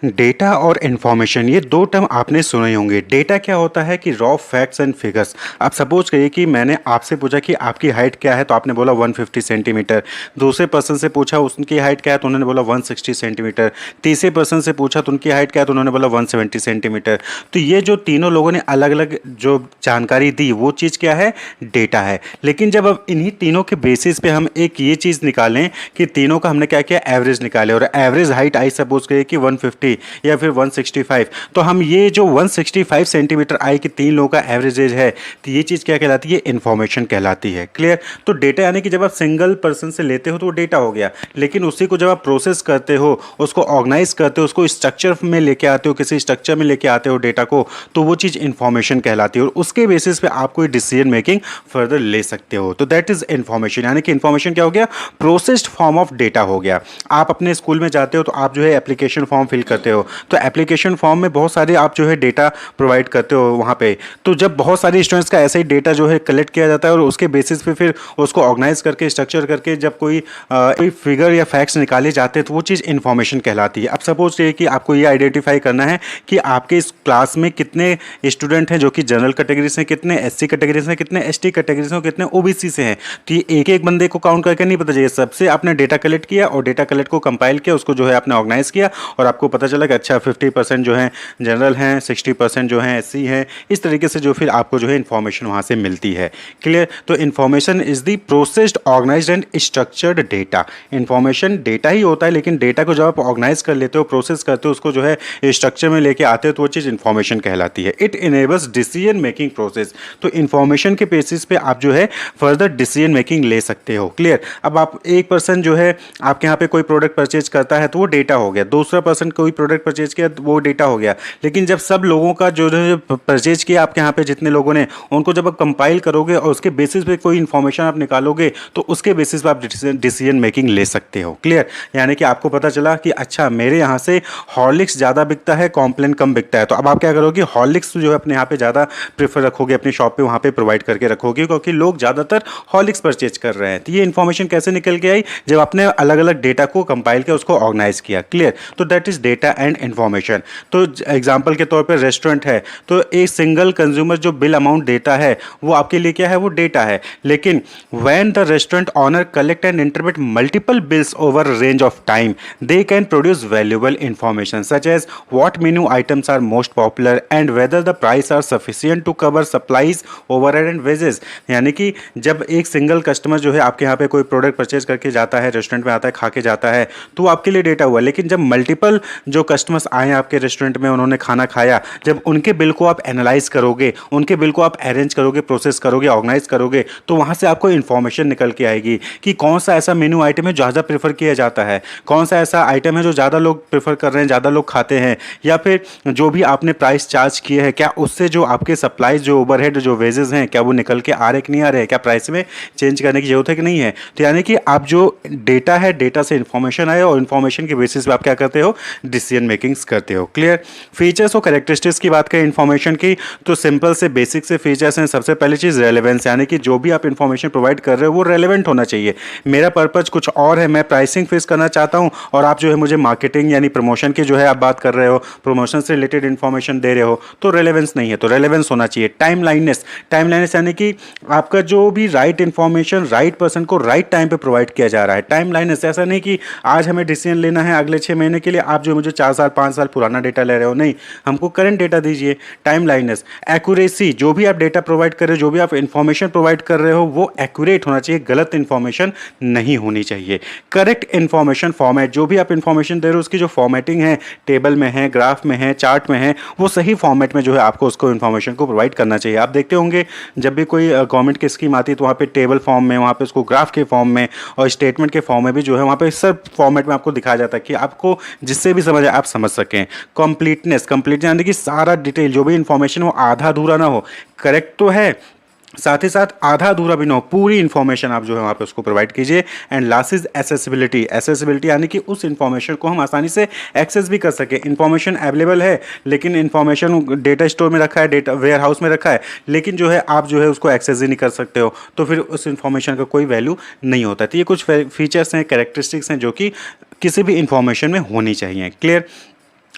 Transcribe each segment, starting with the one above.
Data और information ये दो टर्म आपने सुने होंगे। डेटा क्या होता है कि रॉ फैक्ट्स एंड फिगर्स। आप सपोज करिए कि मैंने आपसे पूछा कि आपकी हाइट क्या है, तो आपने बोला 150 सेंटीमीटर। दूसरे पर्सन से पूछा उसकी हाइट क्या है, तो उन्होंने बोला 160 सेंटीमीटर। तीसरे पर्सन से पूछा तो उनकी हाइट क्या है, तो उन्होंने बोला 170 सेंटीमीटर। तो ये जो तीनों लोगों ने अलग अलग जो जानकारी दी वो चीज़ क्या है, डेटा है। लेकिन जब अब इन्हीं तीनों के बेसिस पे हम एक ये चीज़ निकालें कि तीनों का हमने क्या किया, एवरेज निकाले, और एवरेज हाइट आई सपोज करिए कि 150 या फिर 165, तो हम ये जो 165 सेंटीमीटर आई कि तीन लोगों का एवरेज एज है, तो ये चीज़ क्या कहलाती है, इन्फॉर्मेशन कहलाती है। क्लियर। तो डेटा यानी कि जब आप सिंगल पर्सन से लेते हो तो वो डेटा हो गया, लेकिन उसी को जब आप प्रोसेस करते हो, उसको ऑर्गेनाइज करते हो, उसको स्ट्रक्चर में लेके आते हो, किसी स्ट्रक्चर में लेके आते हो डेटा को, तो वो चीज़ इन्फॉर्मेशन कहलाती है, और उसके बेसिस पे आप कोई डिसीजन मेकिंग फर्दर ले सकते हो। तो दैट इज इन्फॉर्मेशन। यानी कि इन्फॉर्मेशन क्या हो गया, प्रोसेस्ड फॉर्म ऑफ डेटा हो गया। आप अपने स्कूल में जाते हो तो आप जो है एप्लीकेशन फॉर्म फिल करते हो, तो एप्लीकेशन फॉर्म में बहुत सारे आप जो है डेटा प्रोवाइड करते हो वहाँ पे। तो जब बहुत सारे स्टूडेंट्स का ऐसे ही डेटा जो है कलेक्ट किया जाता है, और उसके बेसिस पे फिर उसको ऑर्गेनाइज करके स्ट्रक्चर करके जब कोई फिगर या फैक्ट्स निकाले जाते हैं, तो वो चीज़ इन्फॉर्मेशन कहलाती है। अब सपोज करिए कि आपको ये आइडेंटिफाई करना है कि आपके इस क्लास में कितने स्टूडेंट हैं जो कि जनरल कैटेगरी से, कितने एससी कैटेगरी से, कितने एसटी कैटेगरी से, कितने ओबीसी से हैं। तो ये एक एक बंदे को काउंट करके नहीं पता चाहिए, सबसे आपने डेटा कलेक्ट किया, और डेटा कलेक्ट को कंपाइल किया, उसको जो है आपने ऑर्गेनाइज किया, और आपको पता चला कि अच्छा 50% जो है जनरल हैं, 60% जो है एससी हैं। इस तरीके से जो फिर आपको जो है इन्फॉर्मेशन वहाँ से मिलती है। क्लियर। तो information is the processed organised and structured data. Information data ही होता है, लेकिन डेटा को जब आप ऑर्गेनाइज कर लेते हो, प्रोसेस करते हो, उसको जो है स्ट्रक्चर में लेके आते हो, तो वो चीज़ इन्फॉर्मेशन कहलाती है। It enables decision making process. तो इन्फॉर्मेशन के बेसिस पे आप जो है फर्दर डिसीजन मेकिंग ले सकते हो। क्लियर। अब आप एक पर्सन जो है आपके यहाँ पे कोई प्रोडक्ट परचेज करता है, तो वो डेटा हो गया। दूसरा पर्सन कोई प्रोडक्ट परचेज किया, तो वो डेटा हो गया। लेकिन जब सब लोगों का जो है परचेज किया आपके यहाँ पे जितने लोगों ने, उनको जब आप कंपाइल करोगे और उसके बेसिस पे कोई इन्फॉर्मेशन आप निकालोगे, तो उसके बेसिस पे आप डिसीजन मेकिंग ले सकते हो। क्लियर। यानी कि आपको पता चला कि अच्छा मेरे यहाँ से हॉर्लिक्स ज़्यादा बिकता है, कॉम्प्लेन कम बिकता है, तो अब आप क्या करोगे, हॉर्लिक्स जो है अपने यहाँ पे ज़्यादा प्रेफर रखोगे, अपनी शॉप पे वहाँ पे प्रोवाइड करके रखोगे, क्योंकि लोग ज़्यादातर हॉर्लिक्स परचेज कर रहे हैं। तो ये इन्फॉर्मेशन कैसे निकल के आई, जब आपने अलग अलग डेटा को कंपाइल किया, उसको ऑर्गेनाइज किया। क्लियर। तो that is data and information. तो एग्जांपल के तौर पे रेस्टोरेंट है, तो एक सिंगल कंज्यूमर जो बिल अमाउंट देता है, वो आपके लिए क्या है, वो डेटा है। लेकिन when the restaurant owner collect and interpret multiple bills over range of time, they can produce valuable information such as what menu items are most popular and whether the price are sufficient to cover supplies overhead and wages. यानी कि जब एक single customer जो है आपके यहाँ पे कोई प्रोडक्ट परचेज करके जाता है, रेस्टोरेंट में आता है, खा के जाता है, तो वो आपके लिए डेटा हुआ। लेकिन जब मल्टीपल जो कस्टमर्स आए आपके रेस्टोरेंट में, उन्होंने खाना खाया, जब उनके बिल को आप एनालाइज करोगे, उनके बिल को आप अरेंज करोगे, प्रोसेस करोगे, ऑर्गेनाइज करोगे, तो वहाँ से आपको इन्फॉर्मेशन निकल के आएगी कि कौन सा ऐसा मेन्यू आइटम है जो ज़्यादा प्रेफर किया जाता है, कौन सा ऐसा आइटम है जो ज़्यादा लोग प्रेफर कर रहे हैं, ज़्यादा लोग खाते हैं, या फिर जो भी आपने प्राइस चार्ज किए हैं, क्या उससे जो आपके सप्लाईज, जो ओवरहेड, जो वेजेस हैं, क्या वो निकल के आ रहे कि नहीं आ रहे, क्या प्राइस में चेंज करने की जरूरत है कि नहीं है। तो यानी कि आप जो डेटा है, डेटा से इन्फॉर्मेशन आए, और इन्फॉर्मेशन के बेसिस पे आप क्या करते हो, डिसीजन मेकिंग्स करते हो। क्लियर। फीचर्स और कैरेक्टरिस्टिक्स की बात करें इन्फॉर्मेशन की, तो सिंपल से बेसिक से फीचर्स हैं। सबसे पहली चीज़ रेलेवेंस, यानी कि जो भी आप इन्फॉर्मेशन प्रोवाइड कर रहे हो वो रेलेवेंट होना चाहिए। मेरा पर्पज कुछ और है, मैं प्राइसिंग फिक्स करना चाहता हूँ, और आप जो है मुझे मार्केटिंग यानी प्रमोशन की जो है आप बात कर रहे हो, प्रमोशन से रिलेटेड इन्फॉर्मेशन दे रहे हो, तो रेलेवेंस नहीं है, तो रेलेवेंस होना चाहिए। टाइमलाइननेस, टाइमलाइननेस यानी कि आपका जो भी राइट इन्फॉर्मेशन राइट पर्सन को राइट टाइम पे प्रोवाइड किया जा रहा है। टाइमलाइननेस ऐसा नहीं कि आज हमें डिसीजन लेना है अगले 6 महीने के लिए, आप जो मुझे 4 साल 5 साल पुराना डेटा ले रहे हो, नहीं, हमको करंट डेटा दीजिए। टाइमलाइननेस। एक्यूरेसी, जो भी आप डेटा प्रोवाइड कर रहे हो, जो भी आप इन्फॉर्मेशन प्रोवाइड कर रहे हो, वो एक्यूरेट होना चाहिए, गलत इन्फॉर्मेशन नहीं होनी चाहिए। करेक्ट इन्फॉर्मेशन फॉर्मेट, जो भी आप इन्फॉर्मेशन दे रहे हो उसकी जो फॉर्मेटिंग है, टेबल में है, ग्राफ में है, चार्ट में है, वो सही फॉर्मेट में जो है आपको उसको इन्फॉर्मेशन को प्रोवाइड करना चाहिए। आप देखते होंगे जब भी कोई गवर्नमेंट की स्कीम आती है, तो वहाँ पे टेबल फॉर्म में, वहाँ पे उसको ग्राफ के फॉर्म में और स्टेटमेंट के फॉर्म में भी जो है वहाँ पे सब फॉर्मेट में आपको दिखाया जाता है कि आपको जिससे भी समझ आए आप समझ सकें। कंप्लीटनेस, कंप्लीट यानी कि सारा डिटेल, जो भी इन्फॉर्मेशन हो आधा अधूरा ना हो, करेक्ट तो है, साथ ही साथ आधा अधूरा भी ना हो, पूरी इन्फॉर्मेशन आप जो है वहाँ पे उसको प्रोवाइड कीजिए। And last is accessibility. Accessibility यानी कि उस इन्फॉर्मेशन को हम आसानी से एक्सेस भी कर सके। इन्फॉर्मेशन अवेलेबल है, लेकिन इन्फॉर्मेशन डेटा स्टोर में रखा है, डेटा वेयर हाउस में रखा है, लेकिन जो है आप जो है उसको एक्सेस ही नहीं कर सकते हो, तो फिर उस इन्फॉर्मेशन का कोई वैल्यू नहीं होता। तो ये कुछ फीचर्स हैं, कैरेक्टरिस्टिक्स हैं जो कि किसी भी इन्फॉर्मेशन में होनी चाहिए। क्लियर।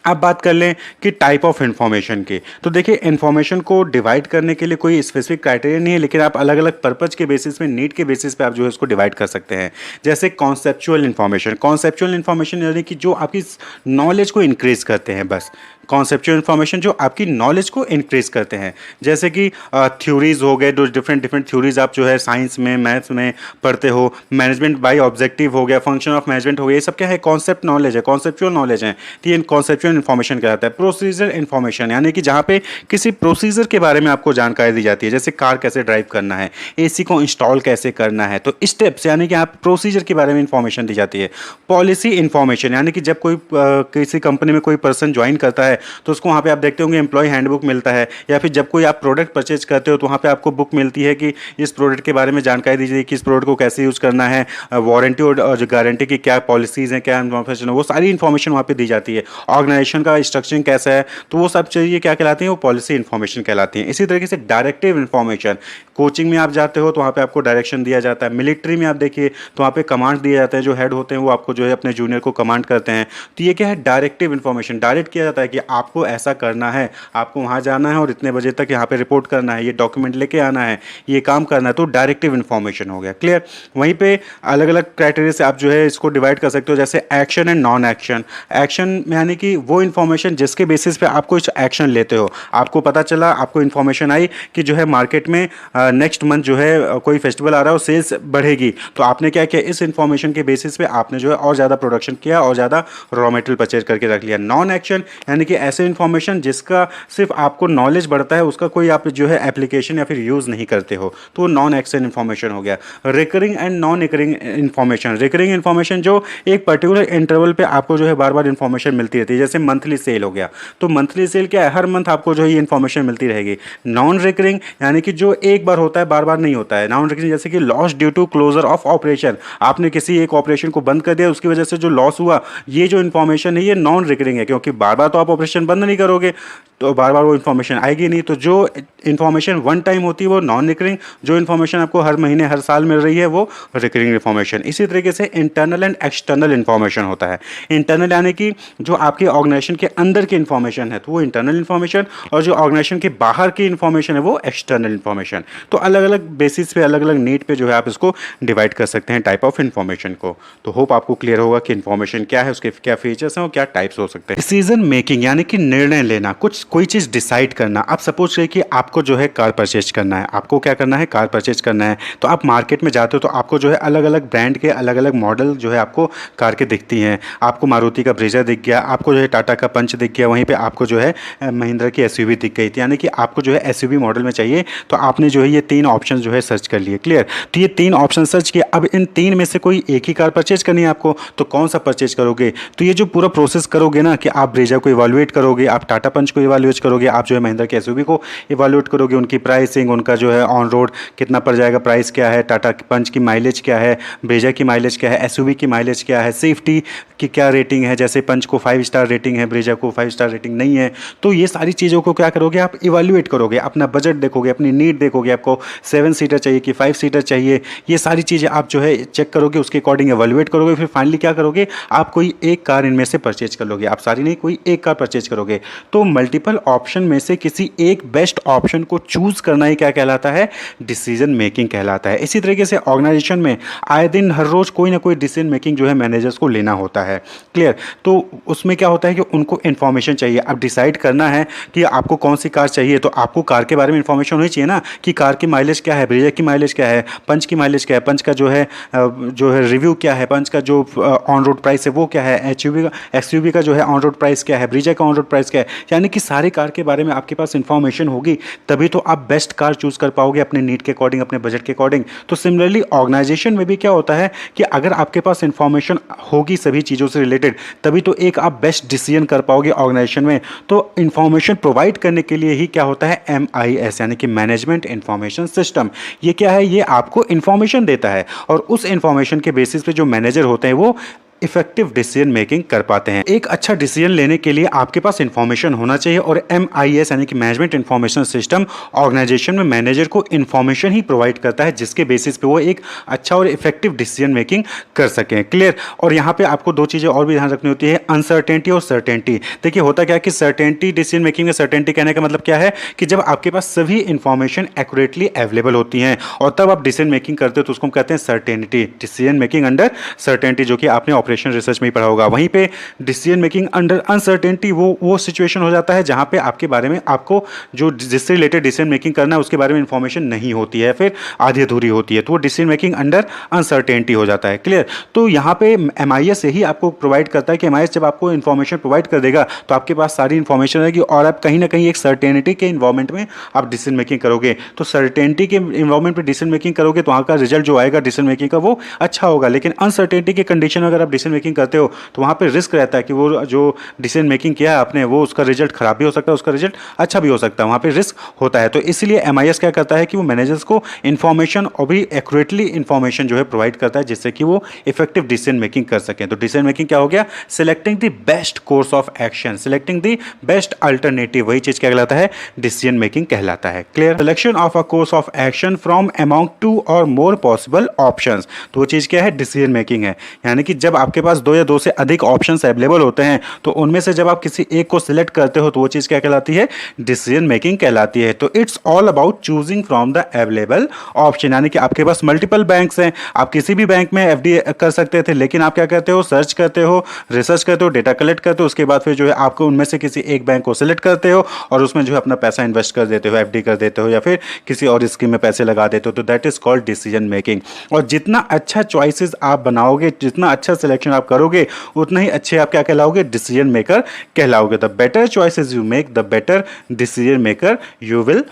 अब बात कर लें कि टाइप ऑफ इन्फॉर्मेशन की, तो देखिए इन्फॉर्मेशन को डिवाइड करने के लिए कोई स्पेसिफिक क्राइटेरिया नहीं है, लेकिन आप अलग अलग पर्पज के बेसिस पे, नीड के बेसिस पे आप जो है उसको डिवाइड कर सकते हैं। जैसे कॉन्सेप्चुअल इन्फॉर्मेशन यानी कि जो आपकी नॉलेज को इंक्रीज करते हैं, बस कॉन्सेप्चुअल इन्फॉर्मेशन जो आपकी नॉलेज को इंक्रीज करते हैं, जैसे कि थ्योरीज हो गए, जो डिफरेंट डिफरेंट थ्योरीज आप जो है साइंस में, मैथ्स में पढ़ते हो, मैनेजमेंट बाय ऑब्जेक्टिव हो गया, फंक्शन ऑफ मैनेजमेंट हो गया, ये सब क्या है, कॉन्सेप्ट नॉलेज है, कॉन्सेप्चुअल नॉलेज है। तो ये कॉन्सेप्चुअल इन्फॉर्मेशन कहलाता है। प्रोसीजर इन्फॉर्मेशन यानी कि जहाँ पे किसी प्रोसीजर के बारे में आपको जानकारी दी जाती है, जैसे कार कैसे ड्राइव करना है, एसी को इंस्टॉल कैसे करना है, तो स्टेप्स यानी कि आप प्रोसीजर के बारे में इंफॉर्मेशन दी जाती है। पॉलिसी इन्फॉर्मेशन यानी कि जब कोई किसी कंपनी में कोई पर्सन ज्वाइन करता है तो उसको वहाँ पे आप देखते होंगे एम्प्लॉय हैंडबुक मिलता है, या फिर जब कोई आप प्रोडक्ट परचेज करते हो तो वहाँ पे आपको बुक मिलती है कि इस प्रोडक्ट के बारे में जानकारी दीजिए कि इस प्रोडक्ट को कैसे यूज़ करना है, वारंटी और जो गारंटी की क्या पॉलिसीज़ हैं, क्या इन्फॉर्मेशन है, वो सारी इन्फॉर्मेशन वहाँ पे दी जाती है। ऑर्गेनाइजेशन का स्ट्रक्चरिंग कैसा है, तो वो सब चीज़ें क्या कहलाती हैं, वो पॉलिसी इन्फॉर्मेशन कहलाती हैं। इसी तरीके से डायरेक्टिव इन्फॉर्मेशन, कोचिंग में आप जाते हो तो वहाँ पे आपको डायरेक्शन दिया जाता है। मिलिट्री में आप देखिए तो वहाँ पे कमांड दिए जाते हैं, जो हेड होते हैं वो आपको जो है अपने जूनियर को कमांड करते हैं। तो ये क्या है, डायरेक्टिव इन्फॉर्मेशन, डायरेक्ट किया जाता है कि आपको ऐसा करना है, आपको वहाँ जाना है और इतने बजे तक यहाँ पे रिपोर्ट करना है, ये डॉक्यूमेंट लेके आना है, ये काम करना है, तो डायरेक्टिव इन्फॉर्मेशन हो गया। क्लियर। वहीं पे अलग अलग क्राइटेरिया से आप जो है इसको डिवाइड कर सकते हो, जैसे action and non action. Action यानी कि वो इन्फॉर्मेशन जिसके बेसिस पे आप कुछ एक्शन लेते हो, आपको पता चला, आपको इन्फॉर्मेशन आई कि जो है मार्केट में नेक्स्ट मंथ जो है कोई फेस्टिवल आ रहा है, सेल्स बढ़ेगी, तो आपने क्या किया, इस इन्फॉर्मेशन के बेसिस पे आपने जो है और ज़्यादा प्रोडक्शन किया और ज़्यादा रॉ मटेरियल परचेज करके रख लिया। नॉन एक्शन यानी कि ऐसे इन्फॉर्मेशन जिसका सिर्फ आपको नॉलेज बढ़ता है, उसका कोई आप जो है एप्लीकेशन या फिर यूज़ नहीं करते हो, तो नॉन एक्शन इन्फॉर्मेशन हो गया। Recurring and non recurring information, recurring information जो एक पर्टिकुलर इंटरवल पे आपको जो है बार बार इन्फॉर्मेशन मिलती रहती है, जैसे मंथली सेल हो गया, तो मंथली सेल क्या है, हर मंथ आपको जो है ये इन्फॉर्मेशन मिलती रहेगी। नॉन रिकरिंग यानी कि जो एक बार होता है, बार बार नहीं होता है। नॉन रिकरिंग जैसे कि loss due to closure of operation, आपने किसी एक ऑपरेशन को बंद कर दिया, उसकी वजह से जो लॉस हुआ, ये जो इन्फॉर्मेशन है ये नॉन रिकरिंग है, क्योंकि बार बार तो आप ऑपरेशन बंद नहीं करोगे, तो बार बार वो इन्फॉर्मेशन आएगी नहीं। तो जो इन्फॉर्मेशन वन टाइम होती है वो नॉन रिकरिंग, जो इन्फॉर्मेशन आपको हर महीने हर साल मिल रही है वो रिकरिंग इन्फॉर्मेशन। इसी तरीके से इंटरनल एंड एक्सटर्नल इन्फॉर्मेशन होता है। इंटरनल यानी कि जो आपके ऑर्गेनाइजेशन के अंदर की इन्फॉर्मेशन है तो वो इंटरनल इन्फॉर्मेशन, और जो ऑर्गेनाइजेशन के बाहर की इन्फॉर्मेशन है वो एक्सटर्नल इन्फॉर्मेशन। तो अलग अलग बेसिस पे, अलग अलग नीड पे जो है आप इसको डिवाइड कर सकते हैं टाइप ऑफ इन्फॉर्मेशन को। तो होप आपको क्लियर होगा कि इन्फॉर्मेशन क्या है, उसके क्या फीचर्स हैं और क्या टाइप्स हो सकते हैं। डिसीजन मेकिंग यानी कि निर्णय लेना, कुछ कोई चीज़ डिसाइड करना। आप सपोज करिए कि आपको जो है कार परचेज करना है, आपको क्या करना है, कार परचेज करना है, तो आप मार्केट में जाते हो तो आपको जो है अलग अलग ब्रांड के अलग अलग मॉडल जो है आपको कार के दिखती हैं। आपको मारुति का ब्रेजा दिख गया, आपको जो है टाटा का पंच दिख गया, वहीं पे आपको जो है महिंद्रा की एसयूवी दिख गई थी, यानी कि आपको जो है एसयूवी मॉडल में चाहिए, तो आपने जो है ये 3 ऑप्शन जो है सर्च कर लिए। क्लियर। तो ये 3 ऑप्शन सर्च किया, अब इन 3 में से कोई एक ही कार परचेज करनी है आपको, तो कौन सा परचेज करोगे। तो ये जो पूरा प्रोसेस करोगे ना कि आप ब्रेजा को इवैल्यूएट करोगे, आप टाटा पंच को इवैल्यूएट करोगे, आप जो है महिंद्रा की एसयूवी को इवैल्यूएट करोगे, उनकी प्राइसिंग, उनका जो है ऑन रोड कितना पड़ जाएगा, प्राइस क्या है, टाटा पंच की माइलेज क्या है, ब्रेजा की माइलेज क्या है, एसयूवी की माइलेज क्या है, सेफ्टी की क्या रेटिंग है, जैसे पंच को 5 स्टार रेटिंग है, ब्रेजा को 5 स्टार रेटिंग नहीं है। तो ये सारी चीज़ों को क्या करोगे, आप इवैल्यूएट करोगे, अपना बजट देखोगे, अपनी नीड देखोगे, आपको 7 सीटर चाहिए कि 5 सीटर चाहिए, ये सारी चीज़ें आप जो है चेक करोगे, उसके अकॉर्डिंग इवैल्यूएट करोगे, फिर फाइनली क्या करोगे, आप कोई एक कार इनमें से परचेज कर लोगे। आप सारी नहीं, कोई एक कार परचेज करोगे। तो मल्टीपल ऑप्शन में से किसी एक बेस्ट ऑप्शन को चूज करना ही क्या कहलाता है, डिसीजन मेकिंग कहलाता है। इसी तरीके से ऑर्गेनाइजेशन में आए दिन हर रोज कोई ना कोई डिसीजन मेकिंग जो है मैनेजर्स को लेना होता है। क्लियर। तो उसमें क्या होता है कि उनको इन्फॉर्मेशन चाहिए। अब डिसाइड करना है कि आपको कौन सी कार चाहिए, तो आपको कार के बारे में इन्फॉर्मेशन होनी चाहिए ना, कि कार की माइलेज क्या है, ब्रेजा की माइलेज क्या है, पंच की माइलेज क्या है, पंच का जो है रिव्यू क्या है, पंच का जो ऑन रोड प्राइस है वो क्या है, एक्सयूवी का जो है ऑन रोड प्राइस क्या है, ब्रेजा का ऑन रोड प्राइस क्या है, यानी कि सारी कार के बारे में आपके पास इन्फॉर्मेशन होगी, तभी तो आप बेस्ट कार चूज कर पाओगे अपने नीड के अकॉर्डिंग, अपने बजट के अकॉर्डिंग। तो सिमिलरली ऑर्गेनाइजेशन में भी क्या होता है कि अगर आपके पास इन्फॉर्मेशन होगी सभी चीज़ों से रिलेटेड, तभी तो एक आप बेस्ट डिसीजन कर पाओगे ऑर्गेनाइजेशन में। तो इन्फॉर्मेशन प्रोवाइड करने के लिए ही क्या होता है, MIS यानी कि मैनेजमेंट इन्फॉर्मेशन सिस्टम। ये क्या है, ये आपको इन्फॉर्मेशन देता है और उस इन्फॉर्मेशन के बेसिस पे जो मैनेजर होते हैं वो इफेक्टिव डिसीजन मेकिंग कर पाते हैं। एक अच्छा डिसीजन लेने के लिए आपके पास इंफॉर्मेशन होना चाहिए और MIS यानी कि मैनेजमेंट इंफॉर्मेशन सिस्टम ऑर्गेनाइजेशन में मैनेजर को इंफॉर्मेशन ही प्रोवाइड करता है जिसके बेसिस पे वो एक अच्छा और इफेक्टिव डिसीजन मेकिंग कर सकें। क्लियर। और यहाँ पे आपको दो चीज़ें और भी ध्यान रखनी होती है, अनसर्टेनिटी और सर्टेनिटी। देखिए होता क्या है कि सर्टेनिटी, डिसीजन मेकिंग में सर्टेनिटी कहने का मतलब क्या है कि जब आपके पास सभी इंफॉर्मेशन एक्यूरेटली अवेलेबल होती हैं और तब आप डिसीजन मेकिंग करते हो तो उसको हम कहते हैं certainty, decision making under certainty, जो कि आपने ऑपरेशन रिसर्च में ही पढ़ा होगा। वहीं पे डिसीजन मेकिंग अंडर अनसर्टेनिटी वो सिचुएशन हो जाता है जहां पे आपके बारे में, आपको जो जिससे रिलेटेड डिसीजन मेकिंग करना है उसके बारे में इंफॉर्मेशन नहीं होती है, फिर आधी अधूरी होती है, तो वो डिसीजन मेकिंग अंडर अनसर्टेनिटी हो जाता है। क्लियर। तो यहाँ पे MIS यही आपको प्रोवाइड करता है कि MIS जब आपको इन्फॉर्मेशन प्रोवाइड कर देगा तो आपके पास सारी इन्फॉर्मेशन रहेगी और आप कहीं ना कहीं एक सर्टेनिटी के इन्वॉल्वमेंट में आप डिसीजन मेकिंग करोगे। तो सर्टेनिटी के इन्वॉल्वमेंट में डिसीजन मेकिंग करोगे तो वहाँ का रिजल्ट जो आएगा डिसीजन मेकिंग का वो अच्छा होगा। लेकिन अनसर्टेनिटी के कंडीशन में अगर आप डिसीजन मेकिंग करते हो तो वहाँ पे रिस्क रहता है कि वो जो डिसीजन मेकिंग किया है आपने वो उसका रिजल्ट खराब भी हो सकता है, उसका रिजल्ट अच्छा भी हो सकता है, वहाँ पे रिस्क होता है। तो इसलिए MIS क्या करता है कि वो मैनेजर्स को इन्फॉर्मेशन और भी एक्यूरेटली इन्फॉर्मेशन जो है प्रोवाइड करता है जिससे कि वो इफेक्टिव डिसीजन मेकिंग कर सकें। तो डिसीजन मेकिंग क्या हो गया, selecting the best course of action, selecting the best alternative, वही चीज क्या कहलाता है, डिसीजन मेकिंग कहलाता है। Clear. Selection of a course of action from among 2 और मोर पॉसिबल ऑप्शंस, तो वो चीज क्या है, डिसीजन मेकिंग है। यानी कि जब आपके पास 2 या 2 से अधिक ऑप्शंस अवेलेबल होते हैं तो उनमें से जब आप किसी एक को सिलेक्ट करते हो तो वो चीज क्या कहलाती है, डिसीजन मेकिंग कहलाती है। तो it's all about choosing from the available option, यानी कि आपके पास मल्टीपल बैंक्स हैं, आप किसी भी बैंक में FD कर सकते थे, लेकिन आप क्या करते हो, सर्च करते हो, रिसर्च करते हो, डेटा कलेक्ट करते हो, उसके बाद फिर जो है आपको उनमें से किसी एक बैंक को सिलेक्ट करते हो और उसमें जो है अपना पैसा इन्वेस्ट कर देते हो, FD कर देते हो या फिर किसी और स्कीम में पैसे लगा देते हो। तो that is called decision making. और जितना अच्छा चॉइसेस आप बनाओगे, जितना अच्छा सिलेक्शन आप करोगे, उतना ही अच्छे आप क्या कहलाओगे, डिसीजन मेकर कहलाओगे। The better choices you make, the better decision maker you will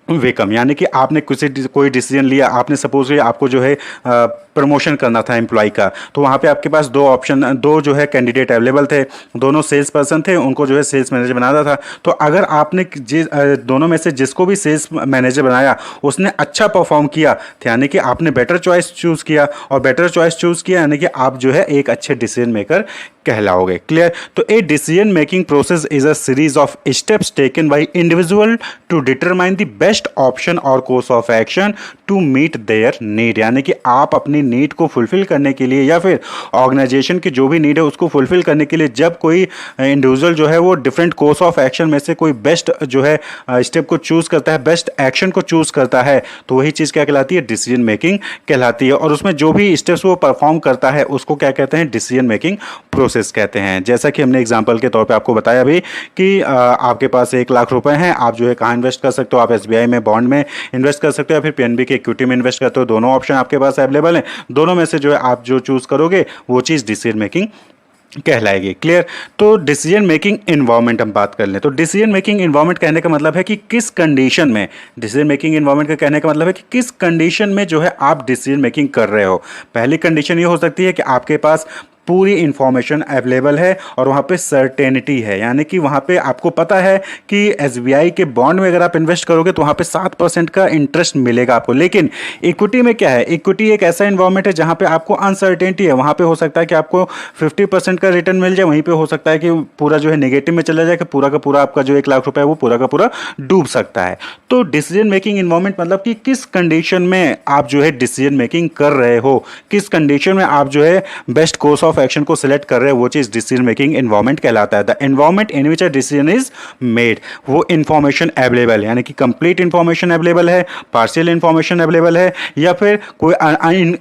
become. यानी कि आपने कोई डिसीजन लिया, आपने सपोज आपको जो है प्रमोशन करना था एम्प्लॉय का, तो वहाँ पे आपके पास 2 ऑप्शन, 2 जो है कैंडिडेट अवेलेबल थे, दोनों सेल्स पर्सन थे, उनको जो है सेल्स मैनेजर बनाना था। तो अगर आपने दोनों में से जिसको भी सेल्स मैनेजर बनाया उसने अच्छा परफॉर्म किया, तो यानी कि आपने बेटर चॉइस चूज़ किया, और बेटर चॉइस चूज़ किया यानी कि आप जो है एक अच्छे डिसीजन मेकर कहलाओगे। क्लियर। तो a decision making process is a series of steps taken by individual to determine the best option और course of action to meet their need, यानी कि आप अपनी नीड को फुलफिल करने के लिए या फिर ऑर्गेनाइजेशन की जो भी नीड है उसको फुलफिल करने के लिए जब कोई इंडिविजुअल जो है वो डिफरेंट कोर्स ऑफ एक्शन में से कोई बेस्ट जो है स्टेप को चूज करता है, बेस्ट एक्शन को चूज करता है, तो वही चीज़ क्या कहलाती है, डिसीजन मेकिंग कहलाती है। और उसमें जो भी स्टेप्स वो परफॉर्म करता है उसको क्या कहते हैं, डिसीजन मेकिंग प्रोसेस कहते हैं। जैसा कि हमने एग्जांपल के तौर पे आपको बताया भी कि आपके पास 1 लाख रुपए हैं, आप जो है कहाँ इन्वेस्ट कर सकते हो, आप SBI में बॉन्ड में इन्वेस्ट कर सकते हो या फिर PNB के इक्विटी में इन्वेस्ट करते हो, दोनों ऑप्शन आपके पास अवेलेबल हैं। दोनों में से जो है आप जो चूज करोगे वो चीज़ डिसीजन मेकिंग कहलाएगी। क्लियर। तो डिसीजन मेकिंग इन्वायरमेंट हम बात कर लें, तो डिसीजन मेकिंग इन्वायरमेंट कहने का मतलब है कि किस कंडीशन में, डिसीजन मेकिंग इन्वायरमेंट का कहने का मतलब है कि किस कंडीशन में जो है आप डिसीजन मेकिंग कर रहे हो। पहली कंडीशन ये हो सकती है कि आपके पास पूरी इंफॉर्मेशन अवेलेबल है और वहाँ पे सर्टेनिटी है, यानी कि वहाँ पे आपको पता है कि SBI के बॉन्ड में अगर आप इन्वेस्ट करोगे तो वहाँ पे 7% का इंटरेस्ट मिलेगा आपको। लेकिन इक्विटी में क्या है, इक्विटी एक ऐसा इन्वायरमेंट है जहाँ पे आपको अनसर्टेनिटी है, वहाँ पे हो सकता है कि आपको 50% का रिटर्न मिल जाए, वहीं पे हो सकता है कि पूरा जो है नेगेटिव में चला जाए, कि पूरा का पूरा आपका जो 1 लाख रुपए है वो पूरा का पूरा डूब सकता है। तो डिसीजन मेकिंग इन्वायरमेंट मतलब कि किस कंडीशन में आप जो है डिसीजन मेकिंग कर रहे हो, किस कंडीशन में आप जो है बेस्ट कोर्स ऑफ एक्शन को सिलेक्ट कर रहे हैं, वो चीज डिसीजन मेकिंग एनवायरनमेंट कहलाता है। The environment in which a decision is made, वो इंफॉर्मेशन अवेलेबल, यानी कि कंप्लीट इंफॉर्मेशन अवेलेबल है, पार्शियल इंफॉर्मेशन अवेलेबल है, या फिर कोई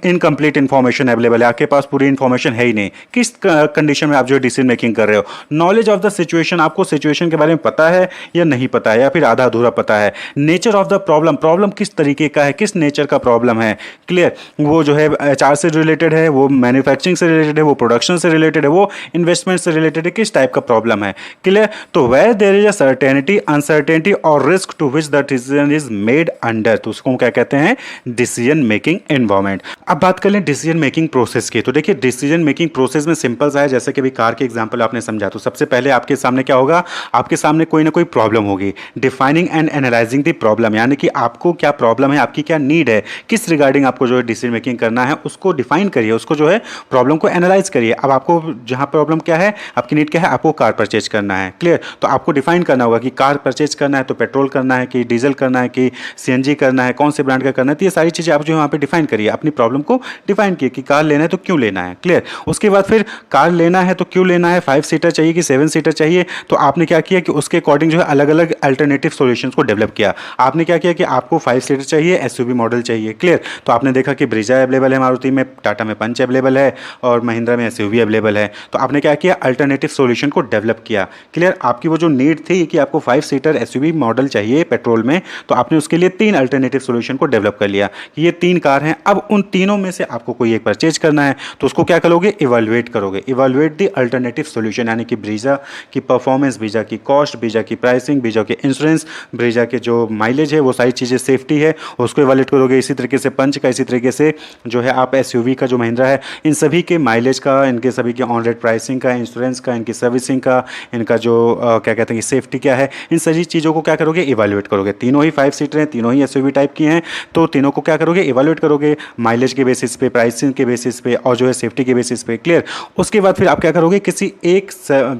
इनकम्प्लीट इंफॉर्मेशन अवेलेबल है, आपके पास पूरी इंफॉर्मेशन है ही नहीं। किस कंडीशन में आप जो डिसीजन मेकिंग कर रहे हो, नॉलेज ऑफ द सिचुएशन, आपको सिचुएशन के बारे में पता है या नहीं पता है, या फिर आधा अधूरा पता है। Nature of the problem, problem किस तरीके का है, किस नेचर का प्रॉब्लम है। क्लियर। वो जो है HR से रिलेटेड है, वो मैन्युफैक्चरिंग से रिलेटेड है, वो प्रोडक्शन से रिलेटेड है, वो इन्वेस्टमेंट से रिलेटेड है, किस टाइप का प्रॉब्लम है। क्लियर। तो where there is a certainty, uncertainty और risk to which the decision is made under, तो उसको क्या कहते हैं, डिसीजन मेकिंग एनवायरनमेंट। अब बात कर लें डिसीजन मेकिंग प्रोसेस की, तो देखिए डिसीजन मेकिंग प्रोसेस में सिंपल सा है, जैसे कि अभी कार के एग्जांपल आपने समझा, तो सबसे पहले आपके सामने क्या होगा, आपके सामने कोई ना कोई प्रॉब्लम होगी। Defining and analysing the problem, यानी कि आपको क्या प्रॉब्लम है, आपकी क्या नीड है, किस रिगार्डिंग आपको जो है डिसीजन मेकिंग करना है, उसको डिफाइन करिए, उसको जो है प्रॉब्लम को एनालाइज करिए। अब आपको जहाँ प्रॉब्लम क्या है, आपकी नीड क्या है, आपको कार परचेज करना है। क्लियर? तो आपको डिफाइन करना होगा कि कार परचेज करना है तो पेट्रोल करना है कि डीजल करना है कि सीएनजी करना है, कौन से ब्रांड का करना है। तो ये सारी चीज़ें आप जो है वहाँ पे डिफाइन करिए, अपनी प्रॉब्लम को डिफाइन किए कि कार लेना है तो क्यों लेना है। क्लियर? उसके बाद फिर कार लेना है तो क्यों लेना है, 5 सीटर चाहिए कि 7 सीटर चाहिए, तो आपने क्या किया कि उसके अकॉर्डिंग जो है अलग अलग अल्टरनेटिव सॉल्यूशंस को डेवलप किया। आपने क्या किया कि आपको 5 सीटर चाहिए, एसयूवी मॉडल चाहिए। क्लियर? तो आपने देखा कि ब्रीजा अवेलेबल है मारुति में, टाटा में पंच अवेलेबल है और महिंद्रा में एसयूवी अवेलेबल है। तो आपने क्या किया, अल्टरनेटिव सॉल्यूशन को डेवलप किया। क्लियर? आपकी वो जो नीड थी कि आपको 5 सीटर एसयूवी मॉडल चाहिए पेट्रोल में, तो आपने उसके लिए 3 अल्टरनेटिव सॉल्यूशन को डेवलप कर लिया कि ये 3 कार हैं। अब उन तीनों में से आपको कोई एक परचेज करना है, तो उसको क्या करोगे, इवैल्यूएट करोगे। इवैल्यूएट द अल्टरनेटिव सॉल्यूशन, यानी कि ब्रीजा की परफॉर्मेंस, ब्रीजा की कॉस्ट, ब्रीजा की प्राइसिंग, ब्रीजा के इंश्योरेंस, ब्रीजा के जो माइलेज है, वो सारी चीज़ें, सेफ्टी है, उसको इवैल्यूएट करोगे। इसी तरीके से पंच का, इसी तरीके से जो है आप एसयूवी का जो महिंद्रा है, इन सभी के माइलेज का, इनके सभी के ऑन रेट प्राइसिंग का, इंश्योरेंस का, इनकी सर्विसिंग का, इनका जो क्या कहते हैं कि सेफ्टी क्या है, इन सभी चीज़ों को क्या करोगे, इवैल्यूएट करोगे। तीनों ही 5 सीटर हैं, तीनों ही एसयूवी टाइप की हैं, तो तीनों को क्या करोगे, इवैल्यूएट करोगे माइलेज के बेसिस पे, प्राइसिंग के बेसिस पे और जो है सेफ्टी के बेसिस पे। क्लियर? उसके बाद फिर आप क्या करोगे, किसी एक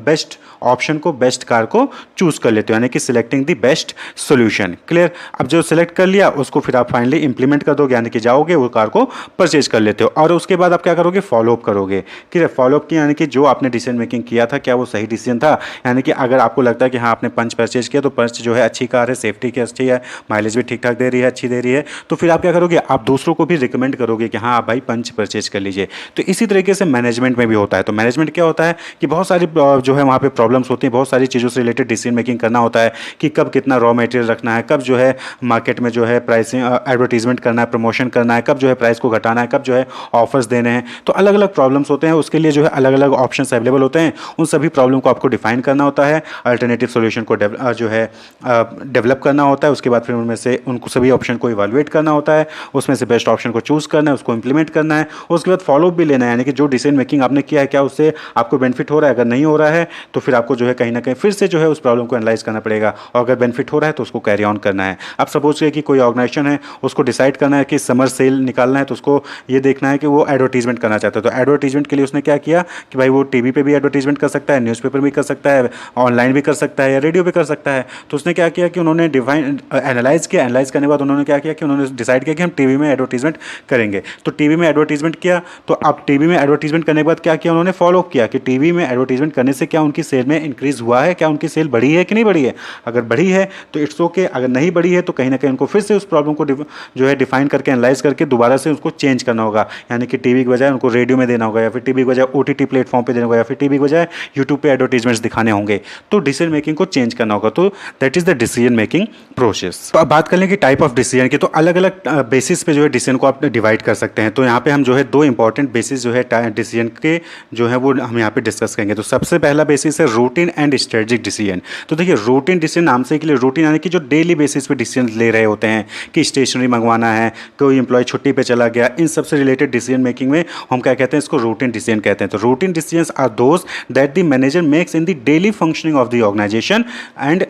बेस्ट ऑप्शन को, बेस्ट कार को चूज कर लेते हो, यानी कि selecting the best solution. Clear? अब जो सिलेक्ट कर लिया उसको फिर आप फाइनली इंप्लीमेंट कर दोगे, यानी कि जाओगे वो कार को परचेज कर लेते हो। और उसके बाद आप क्या करोगे, फॉलोअप करोगे। क्लियर? फॉलोअप किया, यानी कि जो आपने डिसीजन मेकिंग किया था क्या वो सही डिसीजन था। यानी कि अगर आपको लगता है कि हाँ आपने पंच परचेज किया तो पंच जो है अच्छी कार है, सेफ्टी की अच्छी है, माइलेज भी ठीक ठाक दे रही है, अच्छी दे रही है, तो फिर आप क्या करोगे, आप दूसरों को भी रिकमेंड करोगे कि हाँ भाई पंच परचेज कर लीजिए। तो इसी तरीके से मैनेजमेंट में भी होता है। तो मैनेजमेंट क्या होता है कि बहुत सारी जो है वहाँ पे प्रॉब्लम्स होती हैं, बहुत सारी चीज़ों से रिलेटेड डिसीजन मेकिंग करना होता है कि कब कितना रॉ मटेरियल रखना है, कब जो है मार्केट में जो है प्राइसिंग एडवर्टीजमेंट करना है, प्रमोशन करना है, कब जो है प्राइस को घटाना है, कब जो है ऑफर्स देने हैं। तो अलग अलग प्रॉब्लम्स होते हैं, उसके लिए जो है अलग अलग ऑप्शंस अवेलेबल होते हैं। उन सभी प्रॉब्लम को आपको डिफाइन करना होता है, अल्टरनेटिव सॉल्यूशन को जो है डेवलप करना होता है। उसके बाद फिर उनमें से उनको सभी ऑप्शन को इवैल्यूएट करना होता है, उसमें से बेस्ट ऑप्शन को चूज करना है, उसको इंप्लीमेंट करना है। उसके बाद फॉलोअप भी लेना है, यानी कि जो डिसीजन मेकिंग आपने किया है क्या उससे आपको बेनिफिट हो रहा है। अगर नहीं हो रहा है तो फिर आपको जो है कहीं ना कहीं फिर से जो है उस प्रॉब्लम को एनालाइज करना पड़ेगा, और अगर बेनिफिट हो रहा है तो उसको कैरी ऑन करना है। अब सपोज करिए कि कोई ऑर्गेनाइजेशन है, उसको डिसाइड करना है कि समर सेल निकालना है, तो उसको ये देखना है कि वो एडवर्टीजमेंट करना चाहता है। तो एडवर्टीजमेंट के लिए उसने क्या किया कि भाई वो टीवी पे भी एडवर्टीजमेंट कर सकता है, न्यूज़पेपर भी कर सकता है, ऑनलाइन भी कर सकता है या रेडियो भी कर सकता है। तो उसने क्या किया कि उन्होंने डिफाइन एनालाइज किया, एनालाइज करने के बाद उन्होंने क्या किया कि उन्होंने डिसाइड किया कि हम टीवी में एडवर्टीजमेंट करेंगे। तो टीवी में एडवर्टीजमेंट किया, तो अब टीवी में एडवर्टीजमेंट करने के बाद क्या किया उन्होंने, फॉलो किया कि टीवी में एडवर्टीजमेंट करने से क्या उनकी सेल में इंक्रीज हुआ है, क्या उनकी सेल बढ़ी है कि नहीं बढ़ी है। अगर बढ़ी है तो इट्स ओके, अगर नहीं बढ़ी है तो कहीं ना कहीं उनको फिर से उस प्रॉब्लम को जो है डिफाइन करके एनालाइज करके दोबारा से उसको चेंज करना होगा, यानी कि टीवी की बजाय उनको रेडियो में देना होगा, या फिर टीवी की बजाय ओटीटी प्लेटफॉर्म पे देना होगा, या फिर टीवी की बजाय यूट्यूब पे एडवर्टीजमेंट्स दिखाने होंगे। तो डिसीजन मेकिंग को चेंज करना होगा। तो that is the decision making process. तो अब बात कर लें कि टाइप ऑफ डिसीजन की, तो अलग अलग बेसिस पे जो है डिसीजन को आप डिवाइड कर सकते हैं। तो यहाँ पे हम जो है 2 इंपॉर्टेंट बेसिस जो है डिसीजन के जो है वो हम यहाँ पे डिस्कस करेंगे। तो सबसे पहला बेसिस है रूटीन एंड स्ट्रेटेजिक डिसीजन। तो देखिए रूटीन डिसीजन नाम से के लिए, रूटीन यानी कि जो डेली बेसिस पे डिसीजन ले रहे होते हैं कि स्टेशनरी मंगवाना है, कोई एम्प्लॉय छुट्टी पे चला गया, इन सबसे रिलेटेड डिसीजन मेकिंग में हम क्या कहते हैं, इसको रूटीन डिसीजन कहते हैं। तो routine decisions are those that the manager makes in the daily functioning of the organisation and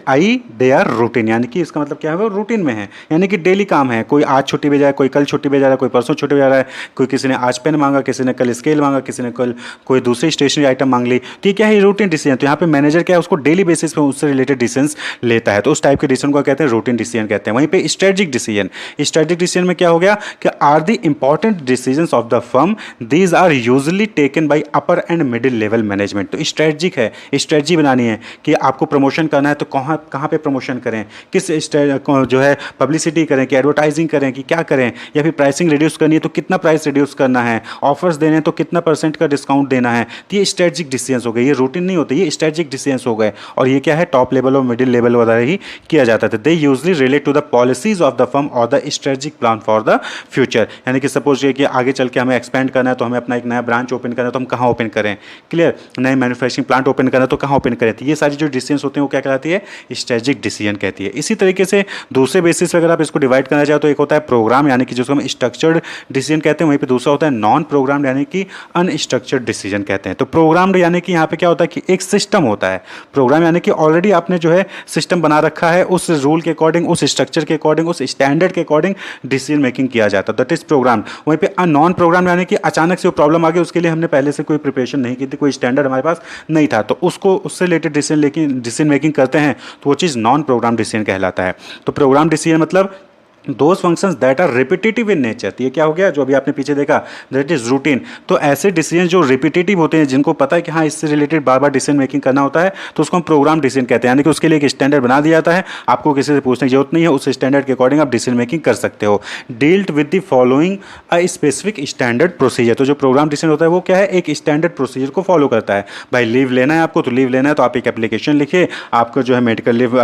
they are routine, यानी कि इसका मतलब क्या है, वो रूटीन में है, यानी कि डेली काम है। कोई आज छुट्टी पे जा रहा है, कोई कल छुट्टी पे जा रहा है, कोई परसों छुट्टी पे जा रहा है, कोई किसी ने आज पेन मांगा, किसी ने कल स्केल मांगा, किसी ने कल कोई दूसरी स्टेशनरी आइटम मांग ली। तो ये क्या है, रूटीन डिसीजन। तो यहाँ पे मैनेजर क्या है, उसको डेली बेसिस पे उससे रिलेटेड डिसीजन लेता है, तो उस टाइप के डिसीजन को कहते हैं रूटीन डिसीजन कहते हैं। वहीं पे स्ट्रेटेजिक डिसीजन, स्ट्रेटेजिक डिसीजन में क्या हो गया कि are the important decisions of the firm, these are usually taken by upper and middle level management. तो स्ट्रेटेजिक है, स्ट्रेटजी बनानी है कि आपको प्रमोशन करना है तो कहाँ पे प्रमोशन करें, किस जो है पब्लिसिटी करें, कि एडवर्टाइजिंग करें, कि क्या करें, या फिर प्राइसिंग रिड्यूस करनी है तो कितना प्राइस रिड्यूस करना है, ऑफर्स देने हैं तो कितना % का डिस्काउंट देना है। तो ये स्ट्रेटेजिक डिसीजंस हो गए, ये रूटीन नहीं होते, ये स्ट्रेटेजिक डिसीजंस हो गए। और ये क्या है, टॉप लेवल और मिडिल लेवल वगैरह ही किया जाता था। They usually relate to the policies of the firm और the strategic plan for the future, यानी कि सपोज ये कि आगे चल के हमें एक्सपेंड करना है, तो हमें अपना एक नया ब्रांच ओपन करना है, तो हम कहाँ ओपन करें, क्लियर, नए मैन्युफैक्चरिंग प्लांट ओपन करना है तो कहाँ ओपन करें। तो ये सारी जो डिसीजंस होते हैं वो क्या कहलाती है, स्ट्रेटेजिक डिसीजन कहती है। इसी तरीके से दूसरे बेसिस पे अगर आप इसको डिवाइड करना चाहो तो एक होता है प्रोग्राम, यानी कि जिसको हम स्ट्रक्चर्ड डिसीजन कहते हैं, वहीं पे दूसरा होता है नॉन प्रोग्राम, यानी कि अनस्ट्रक्चर्ड डिसीजन कहते हैं। तो प्रोग्राम्ड यानी कि यहाँ पे क्या होता है कि एक सिस्टम होता है, प्रोग्राम यानी कि ऑलरेडी आपने जो है सिस्टम बना रखा है, उस रूल के अकॉर्डिंग, उस स्ट्रक्चर के अकॉर्डिंग, उस स्टैंडर्ड के अकॉर्डिंग डिसीजन मेकिंग किया जाता है, दैट इज प्रोग्राम। वहीं पे नॉन प्रोग्राम यानी कि अचानक से वो प्रॉब्लम आ गई, उसके लिए हमने पहले से कोई प्रिपरेशन नहीं की थी, कोई स्टैंडर्ड हमारे पास नहीं था, तो उससे रिलेटेड डिसीजन मेकिंग करते हैं तो वो चीज़ नॉन प्रोग्राम डिसीजन कहलाता है। तो प्रोग्राम डिसीजन मतलब those functions that are repetitive in nature. तो ये क्या हो गया, जो अभी आपने पीछे देखा, दैट इज रूटीन। तो ऐसे डिसीजन जो रिपीटेटिव होते हैं, जिनको पता है कि हाँ इससे रिलेटेड बार बार डिसीजन मेकिंग करना होता है, तो उसको हम प्रोग्राम डिसीजन कहते हैं। यानी कि उसके लिए एक स्टैंडर्ड बना दिया जाता है, आपको किसी से पूछने की जरूरत नहीं है, उस स्टैंडर्ड के अकॉर्डिंग आप डिसीजन मेकिंग कर सकते हो। Dealt with the following a specific standard procedure. तो जो प्रोग्राम डिसीजन होता है वो क्या है, एक स्टैंडर्ड प्रोसीजर को फॉलो करता है। भाई लीव लेना है आपको, तो लीव लेना है तो आप एक एप्लीकेशन लिखिए, आपको जो है मेडिकल लीव